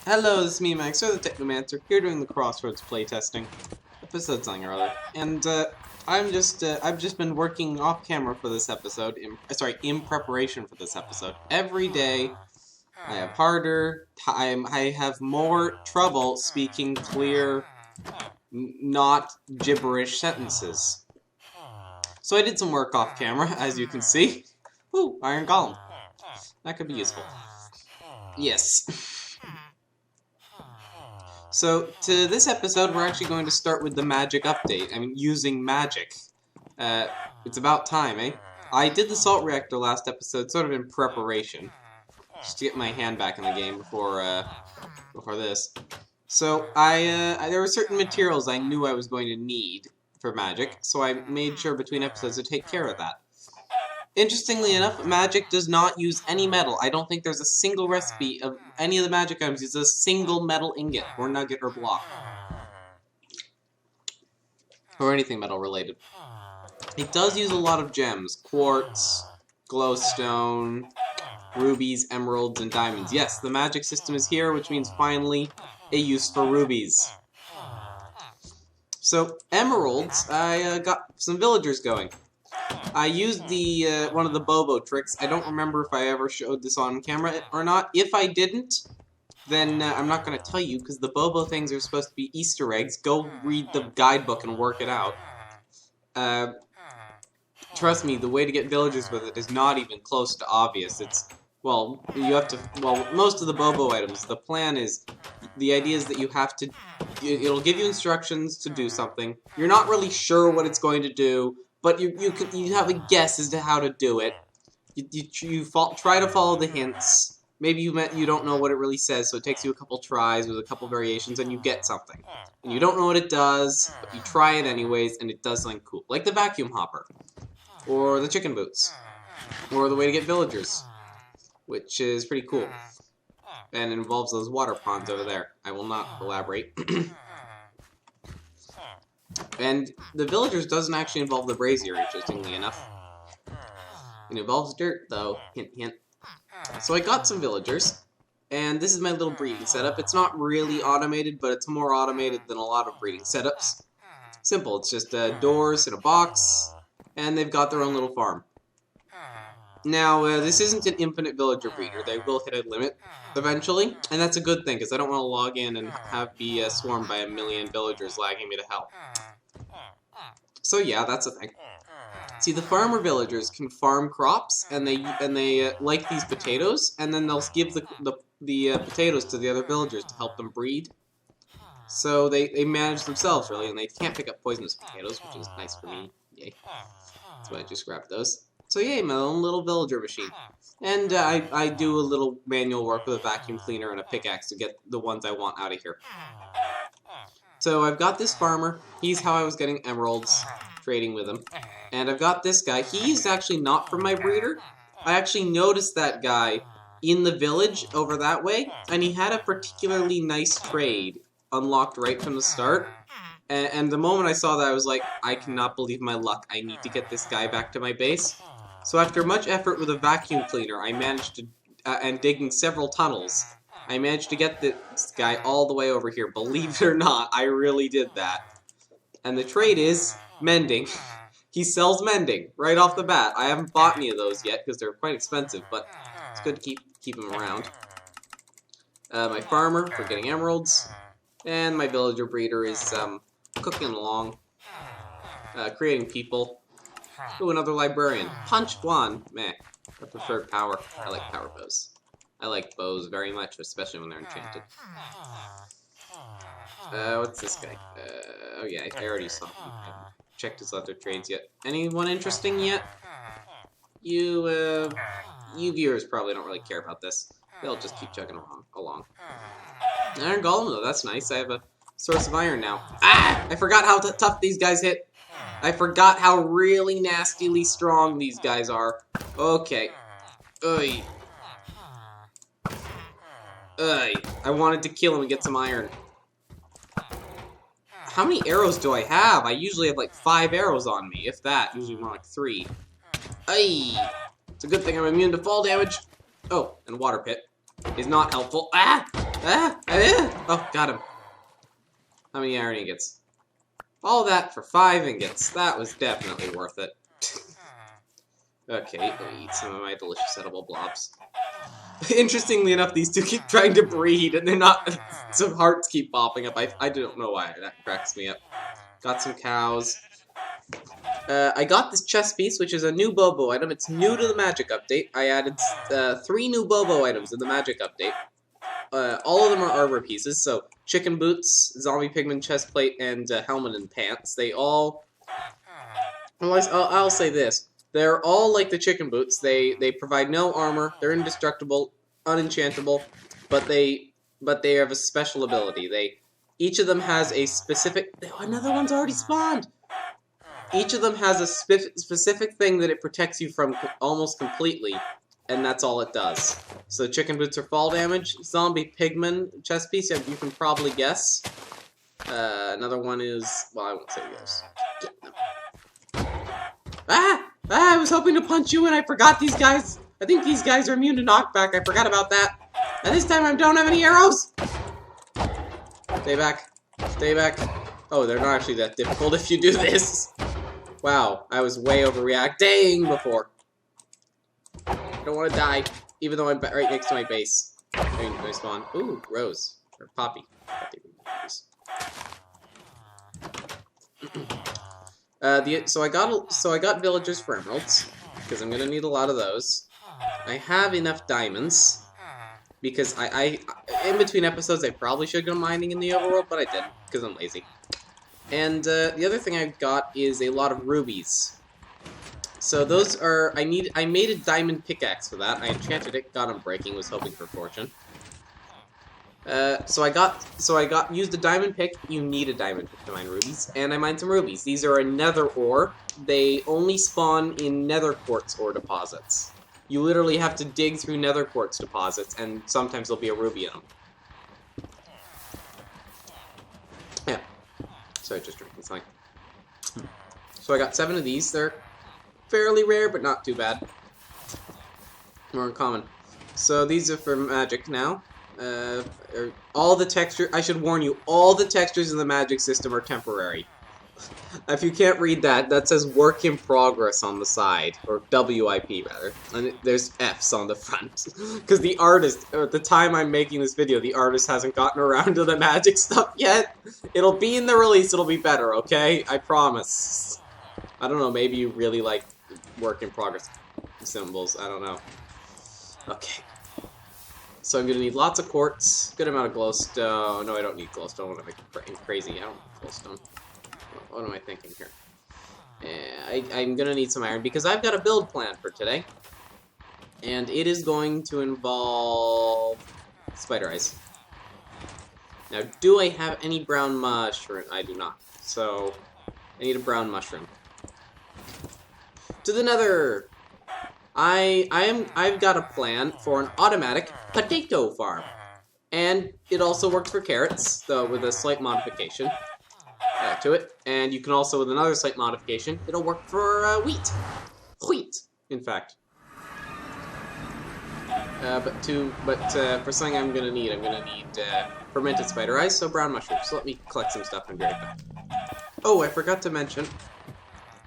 Hello, this is me, Max, or the Technomancer, here doing the Crossroads playtesting episode something or other. And I've just been working off camera for this episode. In preparation for this episode. Every day, I have harder time. I have more trouble speaking clear, not gibberish sentences. So I did some work off camera, as you can see. Ooh, Iron Golem. That could be useful. Yes. So, to this episode, we're actually going to start with the magic update. I mean, using magic. It's about time, eh? I did the salt reactor last episode, sort of in preparation. Just to get my hand back in the game before this. So, there were certain materials I knew I was going to need for magic, so I made sure between episodes to take care of that. Interestingly enough, magic does not use any metal. I don't think there's a single recipe of any of the magic items uses a single metal ingot, or nugget, or block. Or anything metal related. It does use a lot of gems. Quartz, glowstone, rubies, emeralds, and diamonds. Yes, the magic system is here, which means finally a use for rubies. So, emeralds, I got some villagers going. I used the one of the Bobo tricks. I don't remember if I ever showed this on camera or not. If I didn't, then I'm not going to tell you, because the Bobo things are supposed to be Easter eggs. Go read the guidebook and work it out. Trust me, the way to get villagers with it is not even close to obvious. It's, well, you have to, well, most of the Bobo items, the plan is, the idea is that you have to, it'll give you instructions to do something. You're not really sure what it's going to do, but you have a guess as to how to do it. Try to follow the hints. Maybe you don't know what it really says, so it takes you a couple tries with a couple variations, and you get something. And you don't know what it does, but you try it anyways, and it does something cool. Like the vacuum hopper. Or the chicken boots. Or the way to get villagers. Which is pretty cool. And involves those water ponds over there. I will not elaborate. And the villagers doesn't actually involve the brazier, interestingly enough. It involves dirt, though. Hint, hint. So I got some villagers, and this is my little breeding setup. It's not really automated, but it's more automated than a lot of breeding setups. Simple, it's just doors in a box, and they've got their own little farm. Now, this isn't an infinite villager breeder. They will hit a limit eventually, and that's a good thing, because I don't want to log in and be swarmed by a million villagers lagging me to hell. So yeah, that's a thing. See, the farmer villagers can farm crops, and they like these potatoes, and then they'll give the potatoes to the other villagers to help them breed. So they manage themselves, really, and they can't pick up poisonous potatoes, which is nice for me. Yay. That's why I just grabbed those. So yay, my own little villager machine. And I do a little manual work with a vacuum cleaner and a pickaxe to get the ones I want out of here. So I've got this farmer. He's how I was getting emeralds, trading with him. And I've got this guy. He's actually not from my breeder. I actually noticed that guy in the village over that way, and he had a particularly nice trade unlocked right from the start. And the moment I saw that, I was like, I cannot believe my luck. I need to get this guy back to my base. So after much effort with a vacuum cleaner, I managed to, and digging several tunnels, I managed to get this guy all the way over here. Believe it or not, I really did that. And the trade is mending. He sells mending right off the bat. I haven't bought any of those yet because they're quite expensive, but it's good to keep him around. My farmer for getting emeralds, and my villager breeder is cooking along, creating people. Ooh, another librarian. Punched one. Meh. I prefer power. I like power bows. I like bows very much, especially when they're enchanted. What's this guy? Oh yeah, I already saw him. I haven't checked his other trades yet. Anyone interesting yet? You viewers probably don't really care about this. They'll just keep chugging along. Iron Golem though, that's nice. I have a source of iron now. Ah! I forgot how tough these guys hit. I forgot how really nastily strong these guys are. Okay. Oy. Oy. I wanted to kill him and get some iron. How many arrows do I have? I usually have like 5 arrows on me, if that. Usually more like 3. Ay! It's a good thing I'm immune to fall damage. Oh, and water pit is not helpful. Ah! Oh, got him. How many iron ingots? All that for 5 ingots. That was definitely worth it. Okay, let me eat some of my delicious edible blobs. Interestingly enough, these two keep trying to breed, and they're not. Some hearts keep popping up. I don't know why. That cracks me up. Got some cows. I got this chest piece, which is a new Bobo item. It's new to the Magic Update. I added 3 new Bobo items in the Magic Update. All of them are armor pieces, so chicken boots, zombie pigman chest plate, and helmet and pants. They all... I'll say this. They're all like the chicken boots. They provide no armor, they're indestructible, unenchantable, but they have a special ability. Each of them has a specific... Another one's already spawned! Each of them has a specific thing that it protects you from almost completely, and that's all it does. So chicken boots are fall damage, zombie pigman chest piece, you can probably guess. Another one is... well, I won't say yours. I was hoping to punch you and I forgot these guys. I think these guys are immune to knockback. I forgot about that. And this time I don't have any arrows. Stay back. Stay back. Oh, they're not actually that difficult if you do this. Wow, I was way overreacting before. I don't want to die, even though I'm right next to my base. I spawn. Ooh, rose. Or poppy. So I got villagers for emeralds, because I'm gonna need a lot of those. I have enough diamonds, because I in between episodes I probably should go mining in the overworld, but I didn't, because I'm lazy. And the other thing I got is a lot of rubies. So those are, I made a diamond pickaxe for that. I enchanted it, got unbreaking, was hoping for fortune. So I used a diamond pick. You need a diamond pick to mine rubies, and I mined some rubies. These are a nether ore. They only spawn in nether quartz ore deposits. You literally have to dig through nether quartz deposits, and sometimes there'll be a ruby in them. Yeah. Sorry, just drinking something. So I got 7 of these. They're fairly rare, but not too bad. More uncommon. So these are for magic now. All the texture, I should warn you, all the textures in the magic system are temporary. If you can't read that, that says work in progress on the side, or WIP rather, and there's F's on the front. Because the artist, or at the time I'm making this video, the artist hasn't gotten around to the magic stuff yet. It'll be in the release, it'll be better, okay? I promise. I don't know, maybe you really like work in progress symbols, I don't know. Okay. So I'm going to need lots of quartz, good amount of glowstone. No, I don't need glowstone. I want to make crazy. I don't need glowstone. What am I thinking here? I'm going to need some iron because I've got a build plan for today. And it is going to involve spider eyes. Now, do I have any brown mushroom? I do not. So, I need a brown mushroom. To the nether! I've got a plan for an automatic potato farm. And it also works for carrots, though with a slight modification to it. And you can also, with another slight modification, it'll work for wheat. Wheat, in fact. But for something I'm gonna need fermented spider eyes, so brown mushrooms. So let me collect some stuff and be right back. Oh, I forgot to mention,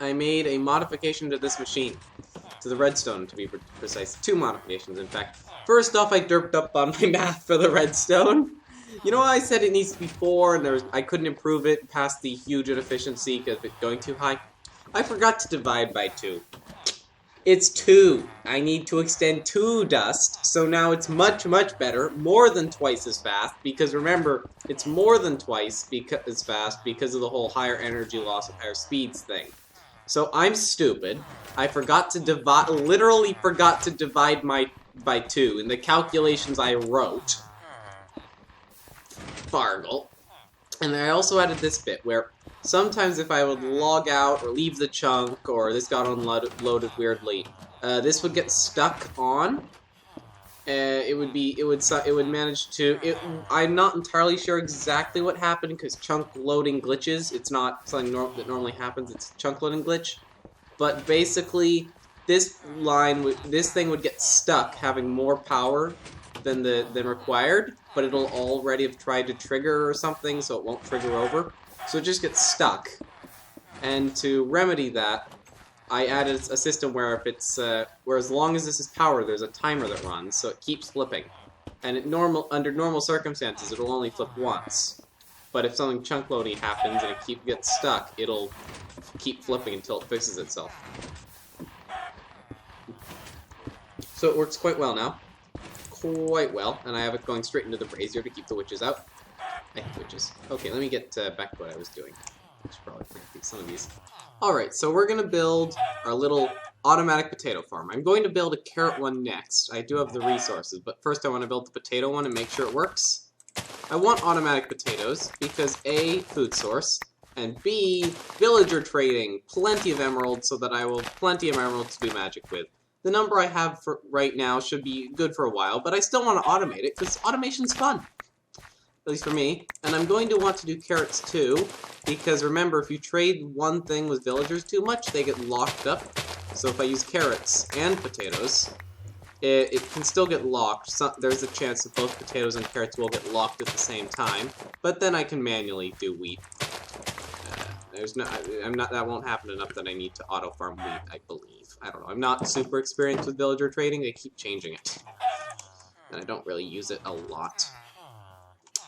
I made a modification to this machine. To the redstone, to be precise. 2 modifications, in fact. First off, I derped up on my math for the redstone. You know, I said it needs to be 4, and I couldn't improve it past the huge inefficiency because of it going too high. I forgot to divide by 2. It's 2. I need to extend 2 dust, so now it's much, much better. More than twice as fast, because remember, it's more than twice as fast because of the whole higher energy loss and higher speeds thing. So I'm stupid. I forgot to divide, literally forgot to divide by 2 in the calculations I wrote. Fargle. And I also added this bit where sometimes if I would log out or leave the chunk or this got unloaded weirdly, this would get stuck on. It would manage to. I'm not entirely sure exactly what happened because chunk loading glitches. It's not something that normally happens. It's a chunk loading glitch, but basically, this thing would get stuck having more power than required, but it'll already have tried to trigger or something, so it won't trigger over. So it just gets stuck. And to remedy that, I added a system where if it's where as long as this is powered, there's a timer that runs, so it keeps flipping. And under normal circumstances, it'll only flip once. But if something chunk loading happens and it gets stuck, it'll keep flipping until it fixes itself. So it works quite well now. Quite well. And I have it going straight into the brazier to keep the witches out. I hate witches. Okay, let me get back to what I was doing. I should probably plant some of these. Alright, so we're going to build our little automatic potato farm. I'm going to build a carrot one next. I do have the resources, but first I want to build the potato one and make sure it works. I want automatic potatoes because A, food source, and B, villager trading. Plenty of emeralds so that I will have plenty of emeralds to do magic with. The number I have for right now should be good for a while, but I still want to automate it because automation's fun. At least for me. And I'm going to want to do carrots too, because remember, if you trade one thing with villagers too much, they get locked up. So if I use carrots and potatoes, it can still get locked. There's a chance that both potatoes and carrots will get locked at the same time, but then I can manually do wheat. That won't happen enough that I need to auto farm wheat, I believe. I don't know. I'm not super experienced with villager trading. They keep changing it, and I don't really use it a lot.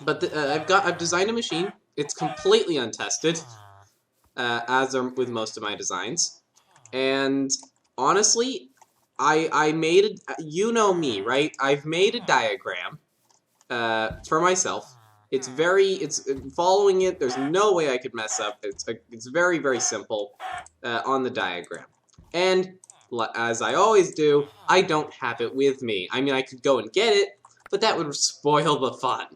But I've designed a machine. It's completely untested, as are with most of my designs. And honestly, I made you know me, right? I've made a diagram for myself. It's following it. There's no way I could mess up. It's very, very simple on the diagram. And as I always do, I don't have it with me. I mean, I could go and get it, but that would spoil the fun.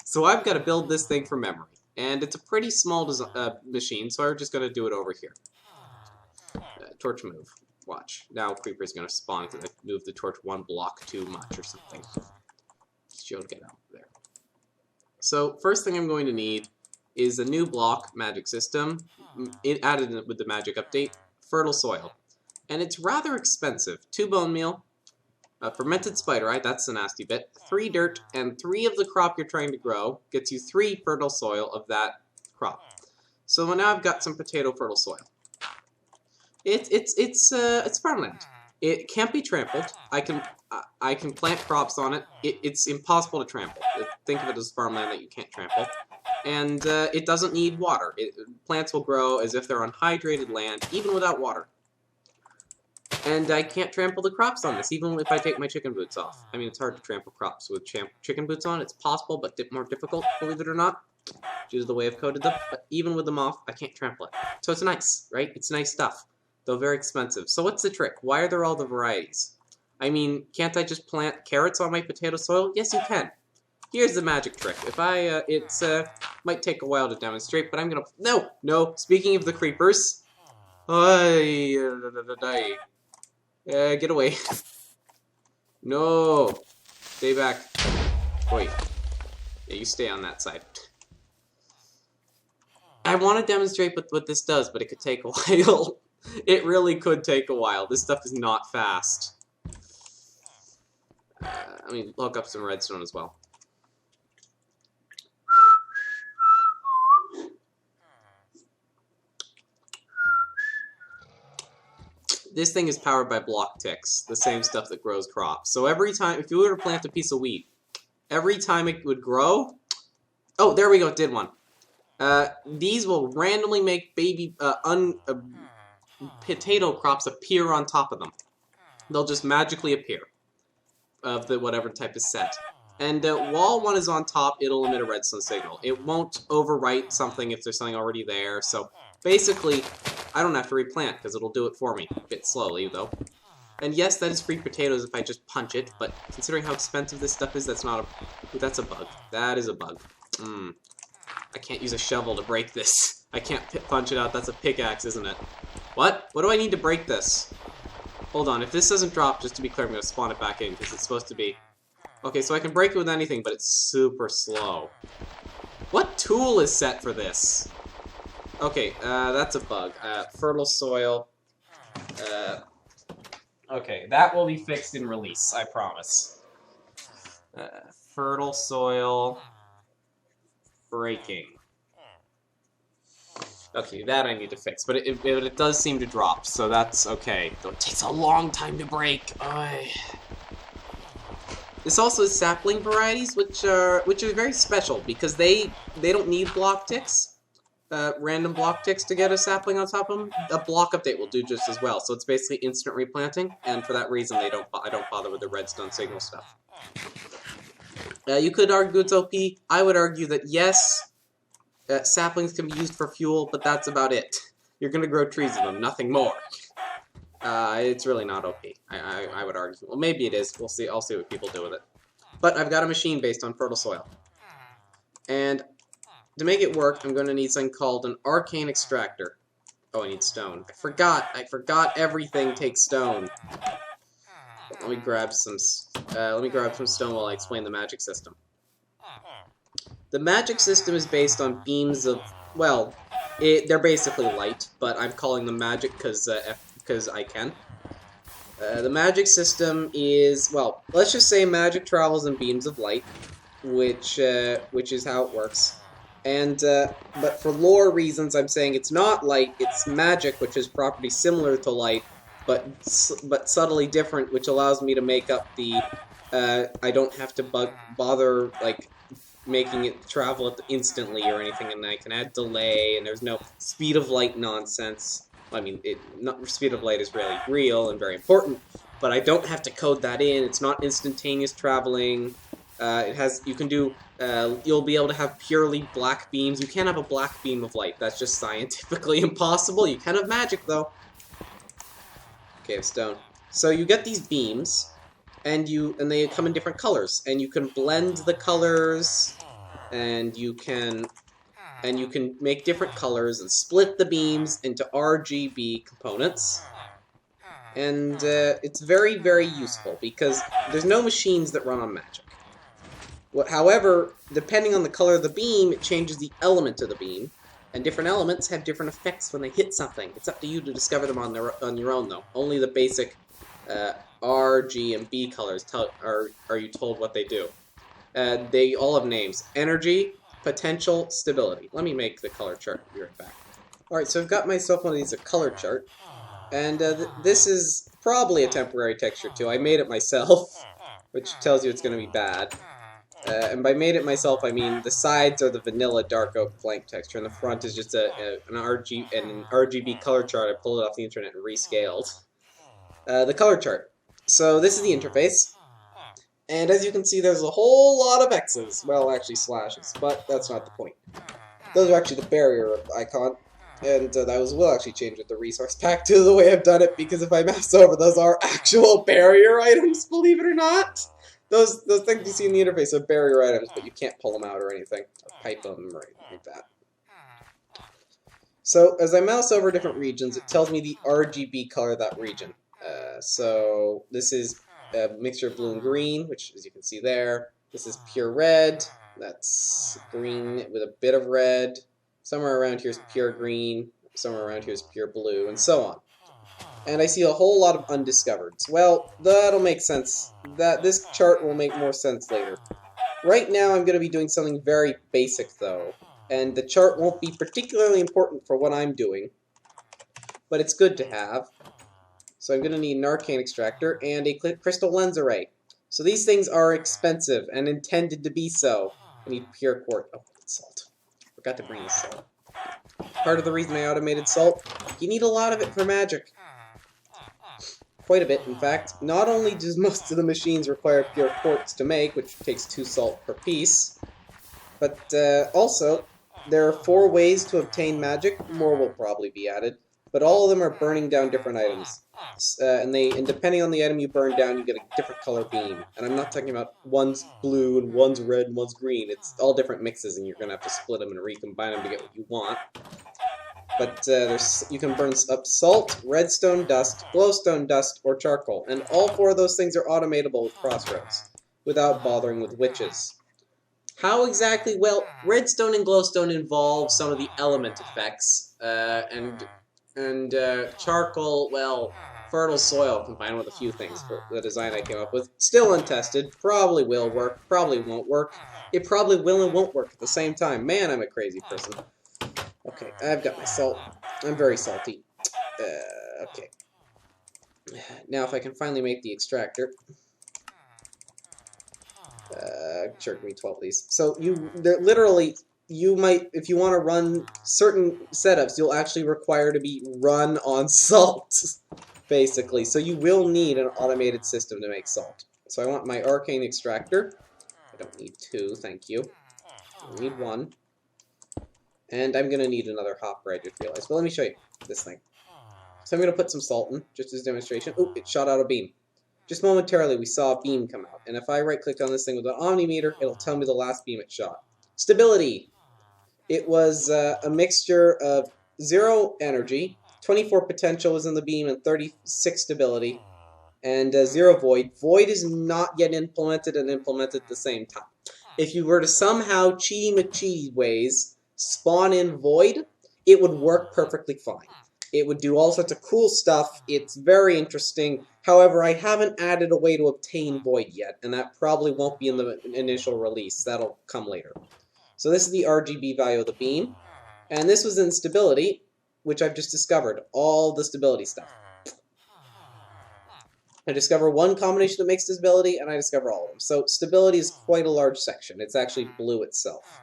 So I've got to build this thing from memory. And it's a pretty small machine, so I'm just going to do it over here. Torch move. Watch. Now Creeper's going to spawn because I moved the torch one block too much or something. She'll get out there. So first thing I'm going to need is a new block magic system. Added with the magic update. Fertile soil. And it's rather expensive. 2 bone meal. Fermented spider eye, that's the nasty bit. 3 dirt, and 3 of the crop you're trying to grow gets you 3 fertile soil of that crop. So now I've got some potato fertile soil. It's farmland. It can't be trampled. I can plant crops on it. It's impossible to trample. Think of it as farmland that you can't trample. And it doesn't need water. Plants will grow as if they're on hydrated land, even without water. And I can't trample the crops on this, even if I take my chicken boots off. I mean, it's hard to trample crops with chicken boots on. It's possible, but more difficult, believe it or not, due to the way I've coded them. But even with them off, I can't trample it. So it's nice, right? It's nice stuff, though very expensive. So what's the trick? Why are there all the varieties? I mean, can't I just plant carrots on my potato soil? Yes, you can. Here's the magic trick. If I, might take a while to demonstrate, but I'm gonna... No! Speaking of the creepers... Get away. No! Stay back. Wait. Yeah, you stay on that side. I want to demonstrate what this does, but it could take a while. It really could take a while. This stuff is not fast. Let me hook up some redstone as well. This thing is powered by block ticks, the same stuff that grows crops. So every time, if you were to plant a piece of wheat, every time it would grow... Oh, there we go, it did one. These will randomly make baby potato crops appear on top of them. They'll just magically appear of the whatever type is set. And while one is on top, it'll emit a redstone signal. It won't overwrite something if there's something already there. So basically, I don't have to replant because it'll do it for me. A bit slowly, though. And yes, that is free potatoes if I just punch it, but considering how expensive this stuff is, that's not a... That's a bug. That is a bug. I can't use a shovel to break this. I can't punch it out. That's a pickaxe, isn't it? What? What do I need to break this? Hold on. If this doesn't drop, just to be clear, I'm going to spawn it back in because it's supposed to be... Okay, so I can break it with anything, but it's super slow. What tool is set for this? Okay, that's a bug. Fertile soil. Okay, that will be fixed in release, I promise. Fertile soil. Breaking. Okay, that I need to fix, but it does seem to drop, so that's okay. Though it takes a long time to break. Oy. This also has sapling varieties, which are very special because they don't need block ticks, random block ticks to get a sapling on top of them. A block update will do just as well. So it's basically instant replanting, and for that reason, I don't bother with the redstone signal stuff. You could argue it's OP. I would argue that yes, saplings can be used for fuel, but that's about it. You're gonna grow trees with them, nothing more. It's really not OP. I would argue. Well, maybe it is. We'll see. I'll see what people do with it. But I've got a machine based on fertile soil. And to make it work, I'm going to need something called an arcane extractor. Oh, I need stone. I forgot everything takes stone. Let me grab some stone while I explain the magic system. The magic system is based on beams of, well, they're basically light, but I'm calling them magic because I can. The magic system is, well, let's just say magic travels in beams of light, which is how it works. And but for lore reasons, I'm saying it's not light; it's magic, which is property similar to light, but subtly different, which allows me to make up the. I don't have to bother like making it travel instantly or anything, and I can add delay, and there's no speed of light nonsense. I mean, speed of light is really real and very important, but I don't have to code that in. It's not instantaneous traveling. You can do, you'll be able to have purely black beams. You can't have a black beam of light. That's just scientifically impossible. You can have magic, though. Okay, I have stone. So you get these beams, and they come in different colors, and you can blend the colors, and you can make different colors and split the beams into RGB components. And it's very, very useful because there's no machines that run on magic. However, depending on the color of the beam, it changes the element of the beam, and different elements have different effects when they hit something. It's up to you to discover them on your own, though. Only the basic R, G, and B colors are you told what they do. They all have names. Energy, potential, stability. Let me make the color chart. Be right back. Alright, so I've got myself one of these, a color chart. And this is probably a temporary texture, too. I made it myself, which tells you it's going to be bad. And by made it myself, I mean the sides are the vanilla dark oak blank texture, and the front is just an RGB color chart. I pulled it off the internet and rescaled. The color chart. So this is the interface. And as you can see, there's a whole lot of X's. Well, actually slashes, but that's not the point. Those are actually the barrier icon. And we'll actually change with the resource pack to the way I've done it, because if I mouse over, those are actual barrier items, believe it or not. Those things you see in the interface are barrier items, but you can't pull them out or anything, or pipe them or anything like that. So as I mouse over different regions, it tells me the RGB color of that region. So this is a mixture of blue and green, which, as you can see there, this is pure red. That's green with a bit of red. Somewhere around here is pure green. Somewhere around here is pure blue, and so on. And I see a whole lot of undiscovereds. Well, that'll make sense. This chart will make more sense later. Right now, I'm going to be doing something very basic, though. And the chart won't be particularly important for what I'm doing. But it's good to have. So I'm going to need an arcane extractor and a crystal lens array. So these things are expensive and intended to be so. I need pure quartz. Oh, salt. Forgot to bring the salt. Part of the reason I automated salt, you need a lot of it for magic. Quite a bit, in fact. Not only does most of the machines require pure quartz to make, which takes 2 salt per piece, but also, there are 4 ways to obtain magic. More will probably be added, but all of them are burning down different items. And depending on the item you burn down, you get a different color beam. And I'm not talking about one's blue and one's red and one's green. It's all different mixes, and you're going to have to split them and recombine them to get what you want. But you can burn up salt, redstone dust, glowstone dust, or charcoal. And all 4 of those things are automatable with Crossroads, without bothering with witches. How exactly? Well, redstone and glowstone involve some of the element effects, and charcoal, well, fertile soil combined with a few things for the design I came up with. Still untested. Probably will work. Probably won't work. It probably will and won't work at the same time. Man, I'm a crazy person. Okay, I've got my salt. I'm very salty. Okay. Now if I can finally make the extractor. Sure, give me 12 of these. So they're literally, you might, if you want to run certain setups, you'll actually require to be run on salt, basically. So you will need an automated system to make salt. So I want my arcane extractor. I don't need 2, thank you. I need 1. And I'm going to need another hopper, I just realized. Well, let me show you this thing. So I'm going to put some salt in, just as a demonstration. Oh, it shot out a beam. Just momentarily, we saw a beam come out. And if I right-click on this thing with an omnimeter, it'll tell me the last beam it shot. Stability. It was a mixture of 0 energy, 24 potential was in the beam, and 36 stability, and 0 void. Void is not yet implemented and implemented at the same time. If you were to somehow cheaty McCheaty ways spawn in void, it would work perfectly fine. It would do all sorts of cool stuff. It's very interesting. However, I haven't added a way to obtain void yet, and that probably won't be in the initial release. That'll come later. So this is the RGB value of the beam, and this was in stability, which I've just discovered. All the stability stuff. I discover one combination that makes stability, and I discover all of them. So stability is quite a large section. It's actually blue itself.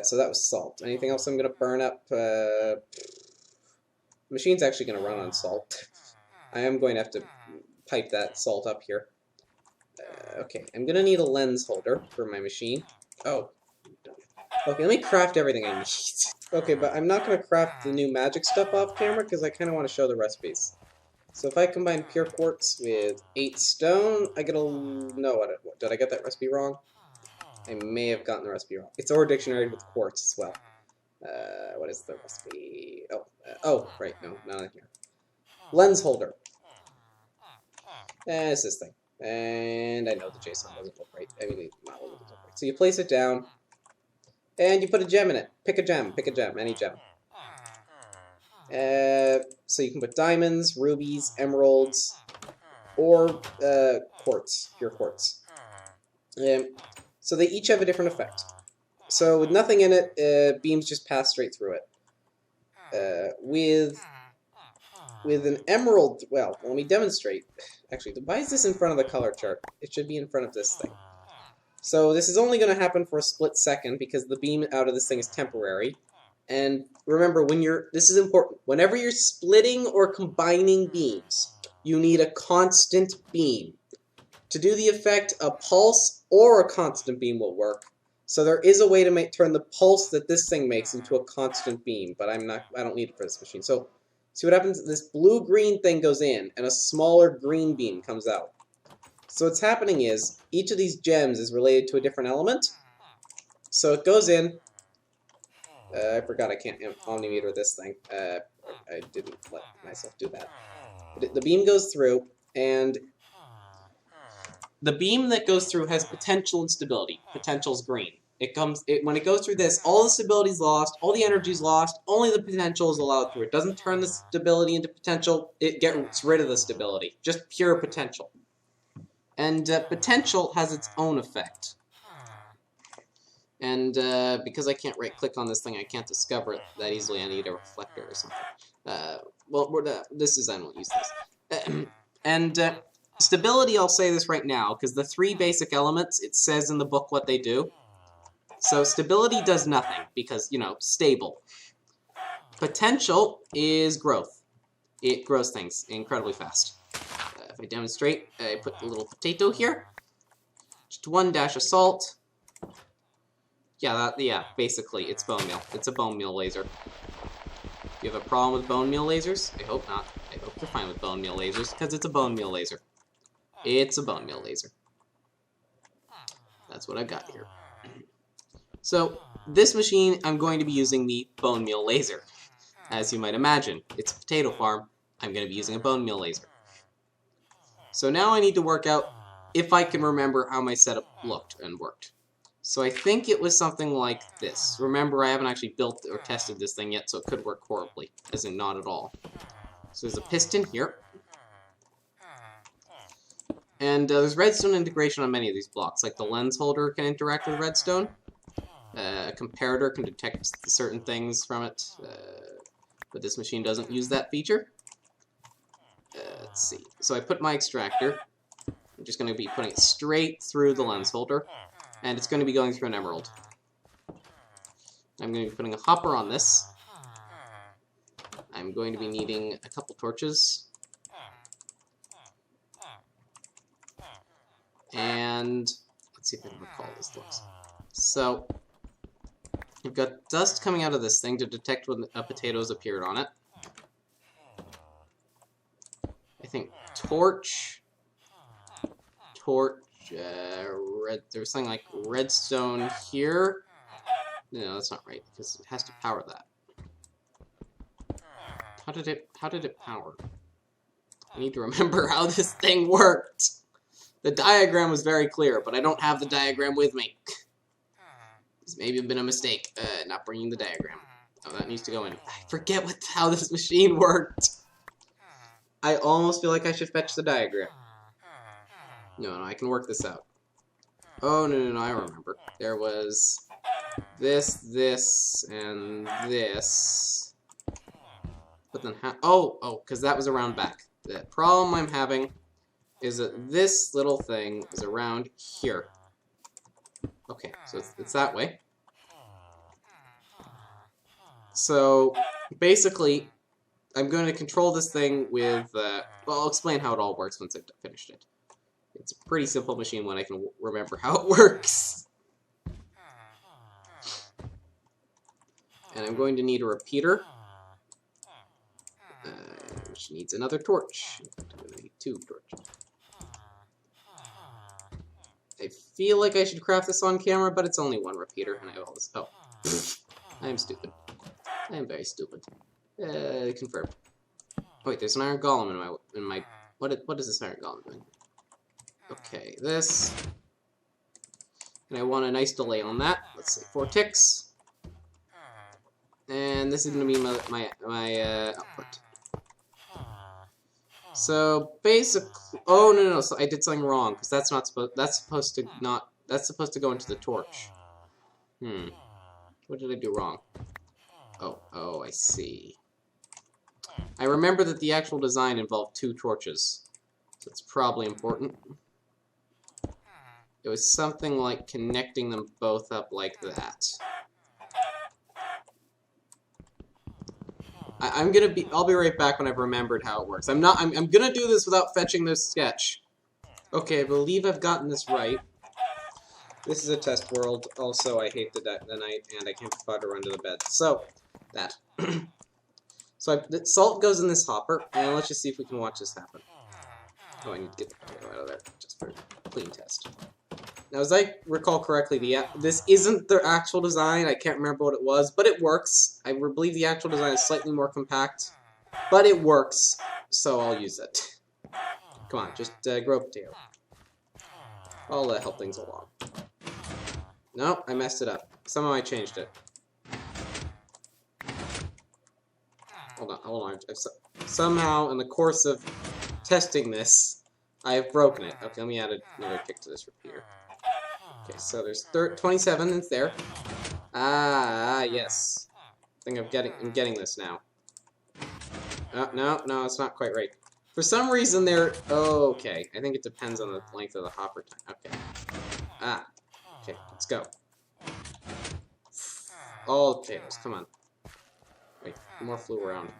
So that was salt. Anything else I'm going to burn up? Machine's actually going to run on salt. I am going to have to pipe that salt up here. Okay, I'm going to need a lens holder for my machine. Oh. Okay, let me craft everything I need. Okay, but I'm not going to craft the new magic stuff off camera because I kind of want to show the recipes. So if I combine pure quartz with 8 stone, I get a... No, did I get that recipe wrong? I may have gotten the recipe wrong. It's ore dictionary with quartz as well. What is the recipe? Oh, right, no, not in here. Lens holder. It's this thing. And I know the JSON doesn't look right. I mean, the model doesn't look right. So you place it down, and you put a gem in it. Pick a gem, any gem. So you can put diamonds, rubies, emeralds, or quartz, pure quartz. So they each have a different effect. So with nothing in it, beams just pass straight through it. With an emerald, well, let me demonstrate. Actually, why is this in front of the color chart? It should be in front of this thing. So this is only going to happen for a split second because the beam out of this thing is temporary. And remember, this is important. Whenever you're splitting or combining beams, you need a constant beam. To do the effect, a pulse or a constant beam will work. So there is a way to turn the pulse that this thing makes into a constant beam, but I don't need it for this machine. So see what happens? This blue-green thing goes in, and a smaller green beam comes out. So what's happening is, each of these gems is related to a different element. So it goes in. I forgot I can't omnimeter this thing. I didn't let myself do that. But the beam goes through, and the beam that goes through has potential and stability. Potential's green. When it goes through this, all the stability's lost, all the energy's lost, only the potential is allowed through. It doesn't turn the stability into potential, it gets rid of the stability. Just pure potential. And potential has its own effect. And because I can't right-click on this thing, I can't discover it that easily. I need a reflector or something. This is, I won't use this. Stability, I'll say this right now, because the 3 basic elements, it says in the book what they do. So stability does nothing, because, stable. Potential is growth. It grows things incredibly fast. If I demonstrate, I put the little potato here. Just 1 dash of salt. Yeah, basically, it's bone meal. It's a bone meal laser. You have a problem with bone meal lasers? I hope not. I hope you're fine with bone meal lasers, because it's a bone meal laser. It's a bone meal laser. That's what I've got here. So, this machine, I'm going to be using the bone meal laser. As you might imagine, it's a potato farm. I'm going to be using a bone meal laser. So now I need to work out if I can remember how my setup looked and worked. So I think it was something like this. Remember, I haven't actually built or tested this thing yet, so it could work horribly, as in not at all. So there's a piston here. And there's redstone integration on many of these blocks, like the lens holder can interact with redstone. A comparator can detect certain things from it, but this machine doesn't use that feature. Let's see. So I put my extractor. I'm just going to be putting it straight through the lens holder, and it's going to be going through an emerald. I'm going to be putting a hopper on this. I'm going to be needing a couple torches. And let's see if I can recall this looks. So you've got dust coming out of this thing to detect when a potato's appeared on it. I think torch, red. There's something like redstone here. No, that's not right because it has to power that. How did it power? I need to remember how this thing worked. The diagram was very clear, but I don't have the diagram with me. This may have been a mistake, not bringing the diagram. Oh, that needs to go in. I forget how this machine worked. I almost feel like I should fetch the diagram. No, I can work this out. Oh, no, I remember. There was this, and this. But then oh, because that was around back. The problem I'm having is that this little thing is around here. Okay, so it's that way. So, basically, I'm going to control this thing with, well, I'll explain how it all works once I've finished it. It's a pretty simple machine when I can remember how it works. And I'm going to need a repeater, which needs another torch. In fact, I'm going to need 2 torches. I feel like I should craft this on camera, but it's only 1 repeater, and I have all this. Oh, I am stupid. I am very stupid. Confirmed. Oh, wait, there's an iron golem in my. What is this iron golem doing? Okay, this. And I want a nice delay on that. Let's say 4 ticks. And this is going to be my output. So basically, oh no, so I did something wrong because that's supposed to go into the torch. What did I do wrong? Oh, I see. I remember that the actual design involved 2 torches, so it's probably important. It was something like connecting them both up like that. I'll be right back when I've remembered how it works. I'm gonna do this without fetching this sketch. Okay, I believe I've gotten this right. This is a test world. Also, I hate the night, and I can't be bothered to run to the bed. So, that. So, the salt goes in this hopper, and let's just see if we can watch this happen. Oh, I need to get the potato out of there, just for a clean test. Now, as I recall correctly, this isn't the actual design. I can't remember what it was, but it works. I believe the actual design is slightly more compact, but it works, so I'll use it. Come on, just grow a potato. I'll help things along. No, I messed it up. Somehow I changed it. Hold on. Somehow, in the course of testing this, I have broken it. Okay, let me add another tick to this repeater. Okay, so there's 27 that's there. Ah, yes. I think I'm getting this now. No, it's not quite right. For some reason they're... Oh, okay. I think it depends on the length of the hopper time. Okay. Okay, let's go. All the potatoes, come on. Wait, more flew around.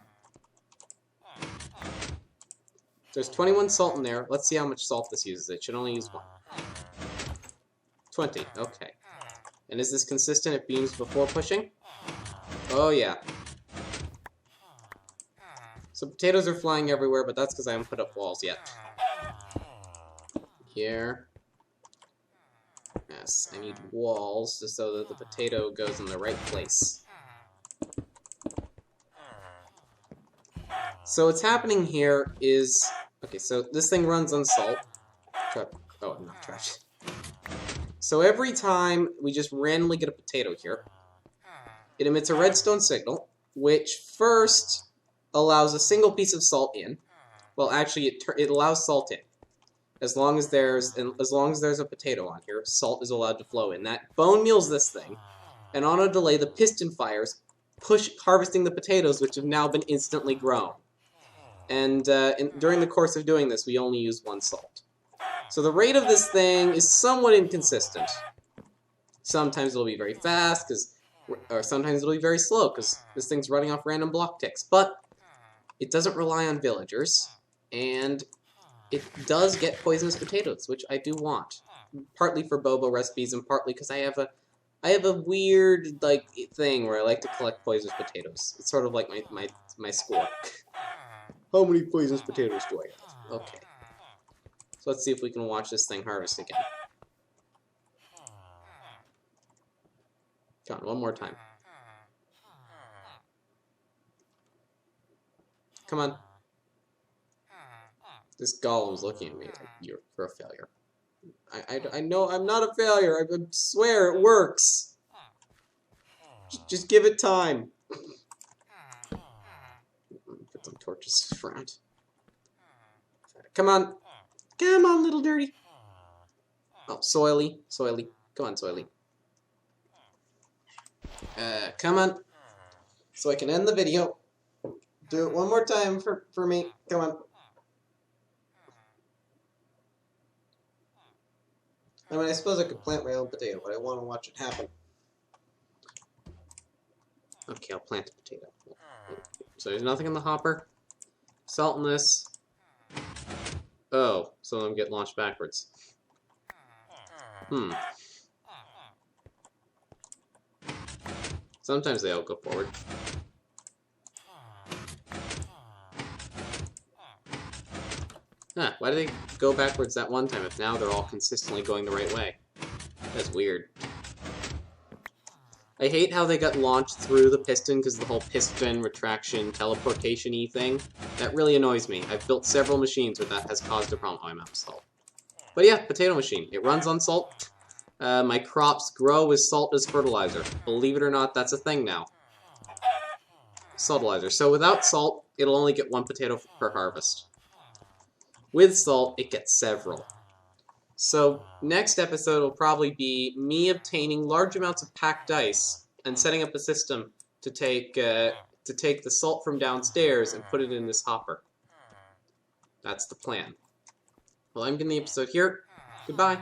There's 21 salt in there. Let's see how much salt this uses. It should only use 1. 20, okay. And is this consistent? It beams before pushing? Oh, yeah. So potatoes are flying everywhere, but that's because I haven't put up walls yet. Here. Yes, I need walls just so that the potato goes in the right place. So what's happening here is... Okay, so this thing runs on salt. Oh, I'm not trash. So every time we just randomly get a potato here, it emits a redstone signal, which first allows a single piece of salt in. Well, actually, it allows salt in. as long as there's a potato on here, salt is allowed to flow in. That bone meals this thing, and on a delay, the piston fires, harvesting the potatoes, which have now been instantly grown. And during the course of doing this, we only use 1 salt. So the rate of this thing is somewhat inconsistent. Sometimes it'll be very fast, or sometimes it'll be very slow, because this thing's running off random block ticks. But it doesn't rely on villagers, and it does get poisonous potatoes, which I do want. Partly for bobo recipes, and partly because I have a weird thing where I like to collect poisonous potatoes. It's sort of like my score. How many poisonous potatoes do I have? Okay. So let's see if we can watch this thing harvest again. Come on, one more time. Come on. This golem's looking at me like, you're a failure. I know I'm not a failure. I swear it works. Just give it time. Put some torches around. Come on. Come on, little dirty. Oh, Soily. Soily. Come on, Soily. Come on. So I can end the video. Do it one more time for me. Come on. I mean, I suppose I could plant my own potato, but I want to watch it happen. Okay, I'll plant a potato. So there's nothing in the hopper. Salt in this. Oh, some of them get launched backwards. Sometimes they all go forward. Huh, why do they go backwards that one time if now they're all consistently going the right way? That's weird. I hate how they got launched through the piston because of the whole piston retraction teleportation-y thing. That really annoys me. I've built several machines where that has caused a problem. Oh, I'm out of salt. But yeah, potato machine. It runs on salt. My crops grow with salt as fertilizer. Believe it or not, that's a thing now. Saltilizer. So without salt, it'll only get 1 potato per harvest. With salt, it gets several. So next episode will probably be me obtaining large amounts of packed ice and setting up a system to take the salt from downstairs and put it in this hopper. That's the plan. Well, I'm getting the episode here. Goodbye.